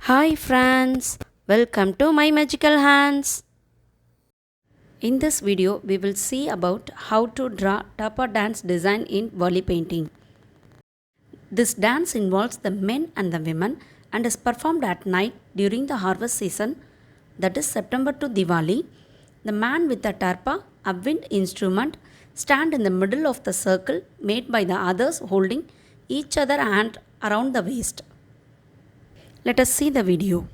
Hi friends, welcome to my magical hands. In this video, we will see about how to draw tapa dance design in Wali painting. This dance involves the men and the women and is performed at night during the harvest season, that is September to Diwali. The man with the tarpa, a wind instrument, stand in the middle of the circle made by the others holding each other hand around the waist. Let us see the video.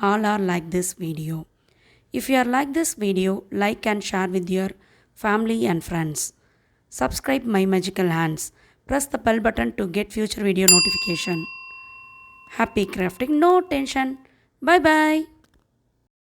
all are like this video. If you are like this video, like and share with your family and friends. Subscribe My Magical Hands. Press the bell button to get future video notification. Happy crafting, no tension. Bye bye.